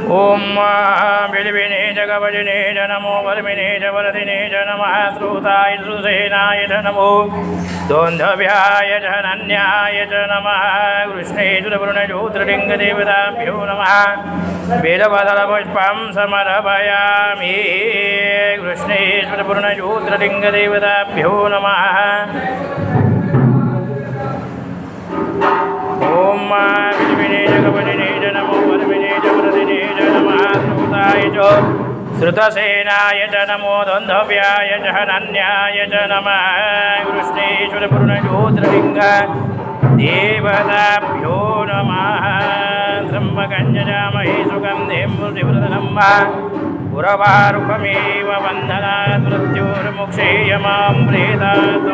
ओम बिलिबिने जगवजिने च नमो वर्मिने च वरदिने च नमः श्रुताय सुसेनाय च नमो दोन्धव्याय च नन्याय च नमः कृष्णेश्वरपूर्णज्योतिर्लिङ्गदेवताभ्यो नमः वेदवदलपुष्पं समर्पयामि कृष्णेश्वरपूर्णज्योतिर्लिङ्गदेवताभ्यो नमः ओम बिलिबिने जगवजिने च नमो वर्मिने च वरदिने च नमः श्रुतसेनाय च नमो दोन्धव्याय च नन्याय च नमः कृष्णेश्वरपूर्णज्योतिर्लिङ्गदेवताभ्यो नमः त्र्यम्बकञ्जजामहे सुगन्धिं मृतिवृतनं पुरवारुकमेव वन्दनात् मृत्युर्मुक्षेयमां प्रेतात्